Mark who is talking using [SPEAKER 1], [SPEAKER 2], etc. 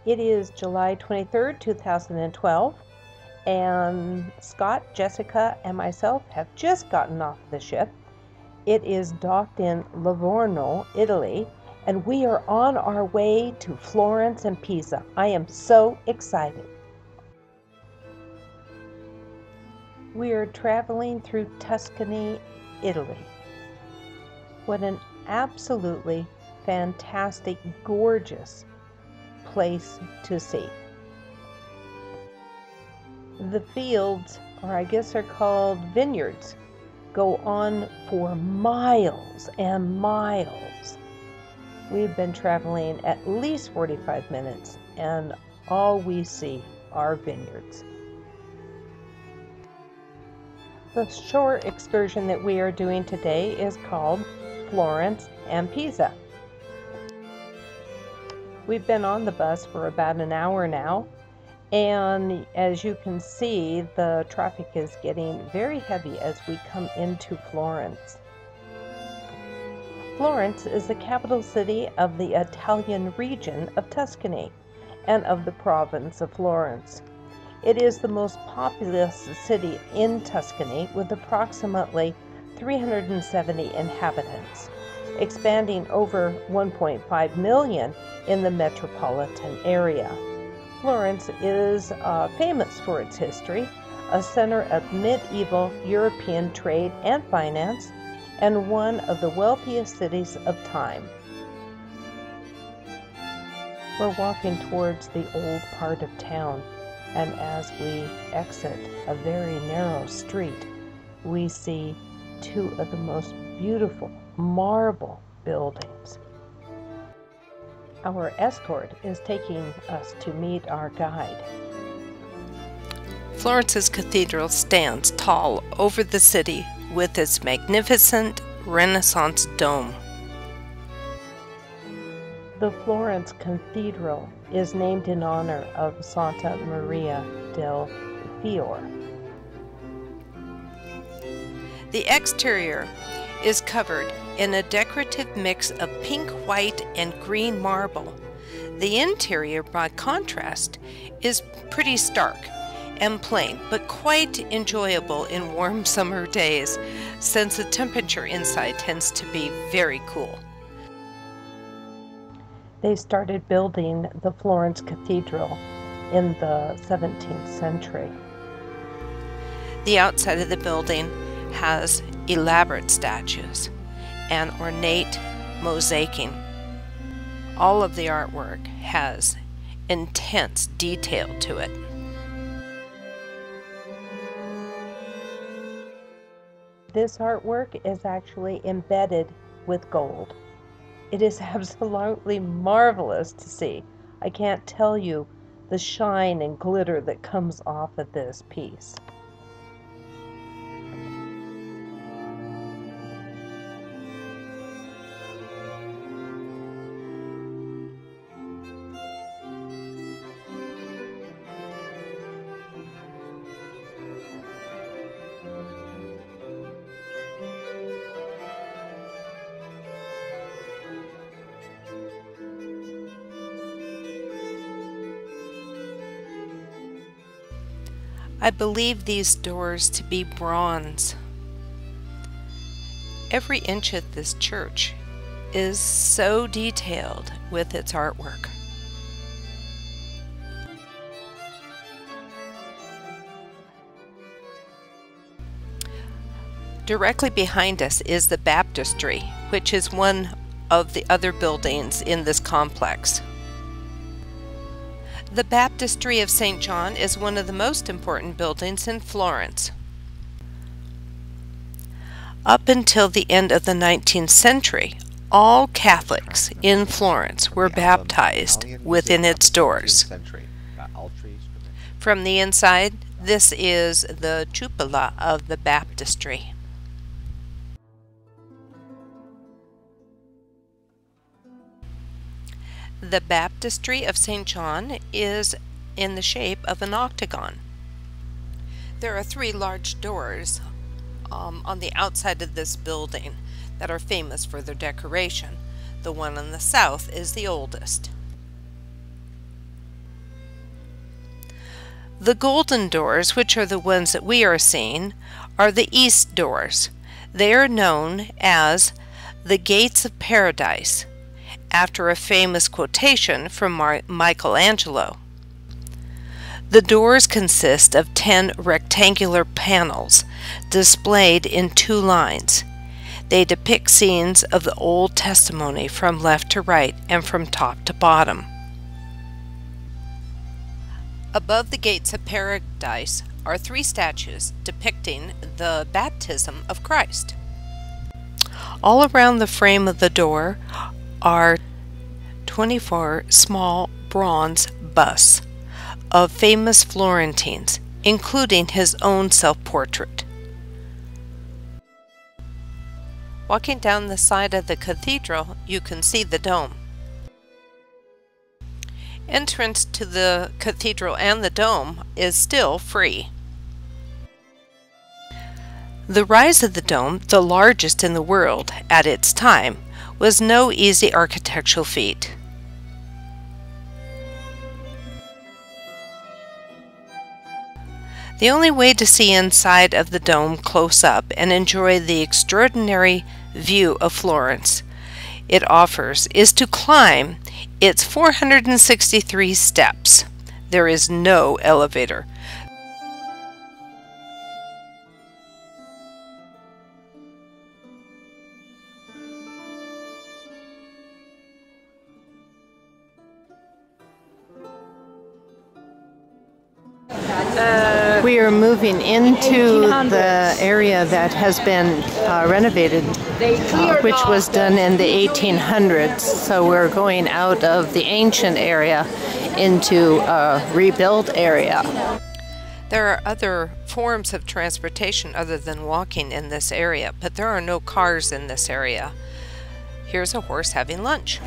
[SPEAKER 1] It is July 23rd, 2012, and Scott, Jessica, and myself have just gotten off the ship. It is docked in Livorno, Italy, and we are on our way to Florence and Pisa. I am so excited. We are traveling through Tuscany, Italy. What an absolutely fantastic, gorgeous place to see. The fields, or I guess they're called vineyards, go on for miles and miles. We've been traveling at least 45 minutes, and all we see are vineyards. The short excursion that we are doing today is called Florence and Pisa. We've been on the bus for about an hour now, and as you can see, the traffic is getting very heavy as we come into Florence. Florence is the capital city of the Italian region of Tuscany and of the province of Florence. It is the most populous city in Tuscany with approximately 370 inhabitants, expanding over 1.5 million in the metropolitan area. Florence is famous for its history, a center of medieval European trade and finance, and one of the wealthiest cities of time. We're walking towards the old part of town, and as we exit a very narrow street, we see two of the most beautiful marble buildings. Our escort is taking us to meet our guide.
[SPEAKER 2] Florence's cathedral stands tall over the city with its magnificent Renaissance dome.
[SPEAKER 1] The Florence Cathedral is named in honor of Santa Maria del Fiore.
[SPEAKER 2] The exterior is covered in a decorative mix of pink, white, and green marble. The interior, by contrast, is pretty stark and plain, but quite enjoyable in warm summer days, since the temperature inside tends to be very cool.
[SPEAKER 1] They started building the Florence Cathedral in the 17th century.
[SPEAKER 2] The outside of the building has elaborate statues and ornate mosaicing. All of the artwork has intense detail to it.
[SPEAKER 1] This artwork is actually embedded with gold. It is absolutely marvelous to see. I can't tell you the shine and glitter that comes off of this piece.
[SPEAKER 2] I believe these doors to be bronze. Every inch of this church is so detailed with its artwork. Directly behind us is the Baptistery, which is one of the other buildings in this complex. The Baptistery of St. John is one of the most important buildings in Florence. Up until the end of the 19th century, all Catholics in Florence were baptized within its doors. From the inside, this is the cupola of the Baptistery. The Baptistery of St. John is in the shape of an octagon. There are three large doors on the outside of this building that are famous for their decoration. The one on the south is the oldest. The golden doors, which are the ones that we are seeing, are the east doors. They are known as the Gates of Paradise, after a famous quotation from Michelangelo. The doors consist of 10 rectangular panels displayed in 2 lines. They depict scenes of the Old Testament from left to right and from top to bottom. Above the Gates of Paradise are 3 statues depicting the baptism of Christ. All around the frame of the door are 24 small bronze busts of famous Florentines, including his own self-portrait. Walking down the side of the cathedral, you can see the dome. Entrance to the cathedral and the dome is still free. The rise of the dome, the largest in the world at its time, was no easy architectural feat. The only way to see inside of the dome close up and enjoy the extraordinary view of Florence it offers is to climb its 463 steps. There is no elevator.
[SPEAKER 1] We are moving into the area that has been renovated, which was done in the 1800s. So we're going out of the ancient area into a rebuilt area.
[SPEAKER 2] There are other forms of transportation other than walking in this area, but there are no cars in this area. Here's a horse having lunch.